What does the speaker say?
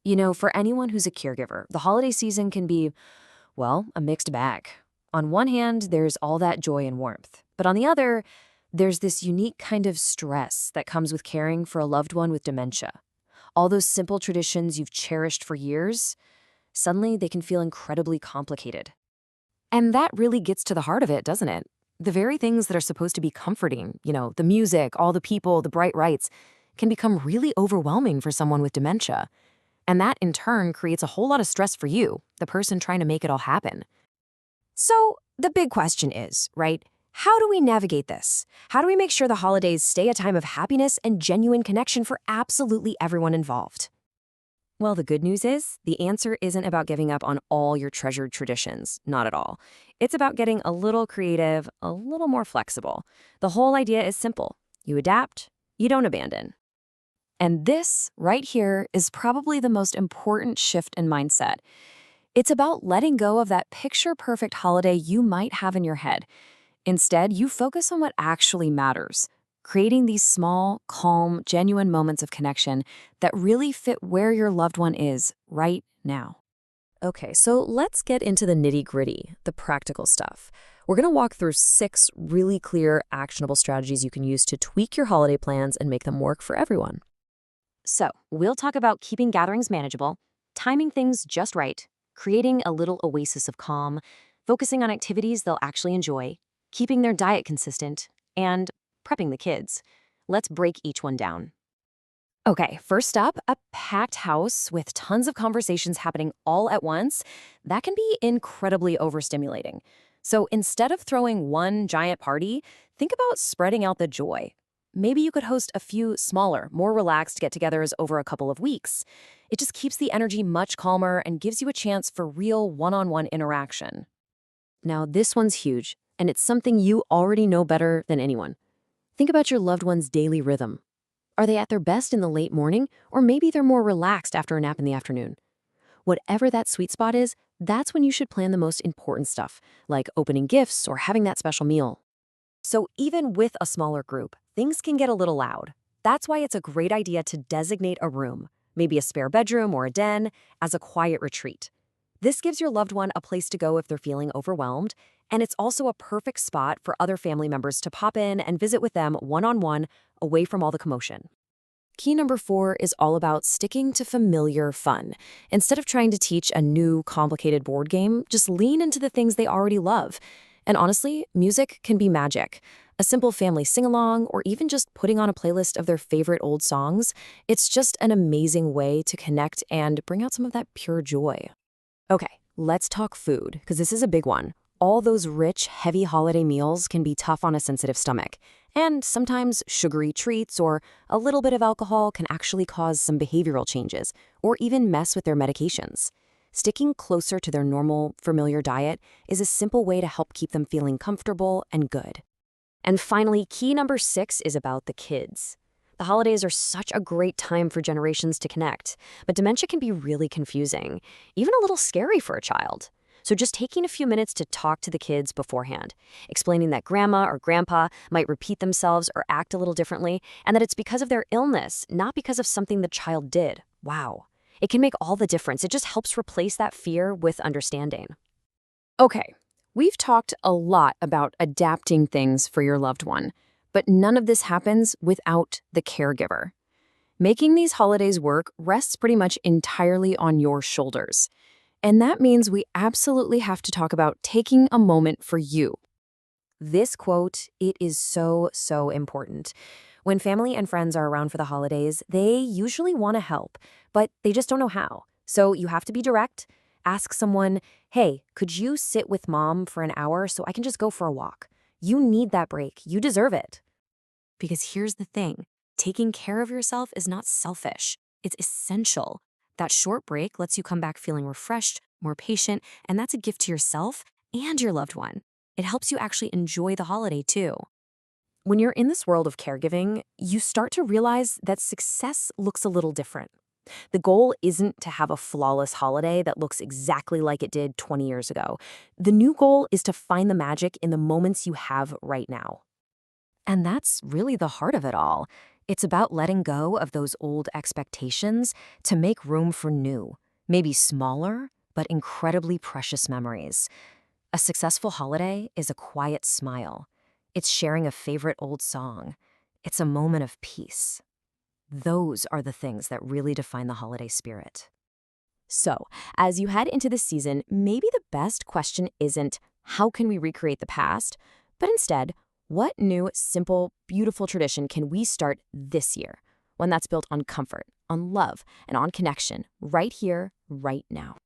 For anyone who's a caregiver, the holiday season can be, well, a mixed bag. On one hand, there's all that joy and warmth. But on the other, there's this unique kind of stress that comes with caring for a loved one with dementia. All those simple traditions you've cherished for years, suddenly they can feel incredibly complicated. And that really gets to the heart of it, doesn't it? The very things that are supposed to be comforting, the music, all the people, the bright lights, can become really overwhelming for someone with dementia. And that, in turn, creates a whole lot of stress for you, the person trying to make it all happen. So, the big question is, right? How do we navigate this? How do we make sure the holidays stay a time of happiness and genuine connection for absolutely everyone involved? Well, the good news is, the answer isn't about giving up on all your treasured traditions. Not at all. It's about getting a little creative, a little more flexible. The whole idea is simple. You adapt, you don't abandon. And this, right here, is probably the most important shift in mindset. It's about letting go of that picture-perfect holiday you might have in your head. Instead, you focus on what actually matters, creating these small, calm, genuine moments of connection that really fit where your loved one is right now. Okay, so let's get into the nitty-gritty, the practical stuff. We're going to walk through 6 really clear, actionable strategies you can use to tweak your holiday plans and make them work for everyone. So, we'll talk about keeping gatherings manageable, timing things just right, creating a little oasis of calm, focusing on activities they'll actually enjoy, keeping their diet consistent, and prepping the kids. Let's break each one down. Okay, first up, a packed house with tons of conversations happening all at once. That can be incredibly overstimulating. So instead of throwing one giant party, think about spreading out the joy. Maybe you could host a few smaller, more relaxed get-togethers over a couple of weeks. It just keeps the energy much calmer and gives you a chance for real one-on-one interaction. Now, this one's huge, and it's something you already know better than anyone. Think about your loved one's daily rhythm. Are they at their best in the late morning, or maybe they're more relaxed after a nap in the afternoon? Whatever that sweet spot is, that's when you should plan the most important stuff, like opening gifts or having that special meal. So even with a smaller group, things can get a little loud. That's why it's a great idea to designate a room, maybe a spare bedroom or a den, as a quiet retreat. This gives your loved one a place to go if they're feeling overwhelmed, and it's also a perfect spot for other family members to pop in and visit with them one-on-one, away from all the commotion. Key number 4 is all about sticking to familiar fun. Instead of trying to teach a new, complicated board game, just lean into the things they already love. And honestly, music can be magic. A simple family sing-along, or even just putting on a playlist of their favorite old songs, it's just an amazing way to connect and bring out some of that pure joy. Okay, let's talk food, because this is a big one. All those rich, heavy holiday meals can be tough on a sensitive stomach. And sometimes sugary treats or a little bit of alcohol can actually cause some behavioral changes, or even mess with their medications. Sticking closer to their normal, familiar diet is a simple way to help keep them feeling comfortable and good. And finally, key number 6 is about the kids. The holidays are such a great time for generations to connect, but dementia can be really confusing, even a little scary for a child. So just taking a few minutes to talk to the kids beforehand, explaining that grandma or grandpa might repeat themselves or act a little differently, and that it's because of their illness, not because of something the child did. Wow. It can make all the difference. It just helps replace that fear with understanding. Okay, we've talked a lot about adapting things for your loved one, but none of this happens without the caregiver. Making these holidays work rests pretty much entirely on your shoulders. And that means we absolutely have to talk about taking a moment for you. This quote, it is so, so important. When family and friends are around for the holidays, they usually want to help, but they just don't know how. So you have to be direct. Ask someone, hey, could you sit with mom for an hour so I can just go for a walk? You need that break. You deserve it. Because here's the thing. Taking care of yourself is not selfish. It's essential. That short break lets you come back feeling refreshed, more patient, and that's a gift to yourself and your loved one. It helps you actually enjoy the holiday too. When you're in this world of caregiving, you start to realize that success looks a little different. The goal isn't to have a flawless holiday that looks exactly like it did 20 years ago. The new goal is to find the magic in the moments you have right now. And that's really the heart of it all. It's about letting go of those old expectations to make room for new, maybe smaller, but incredibly precious memories. A successful holiday is a quiet smile. It's sharing a favorite old song. It's a moment of peace. Those are the things that really define the holiday spirit. So, as you head into this season, maybe the best question isn't how can we recreate the past, but instead, what new, simple, beautiful tradition can we start this year? One that's built on comfort, on love, and on connection, right here, right now.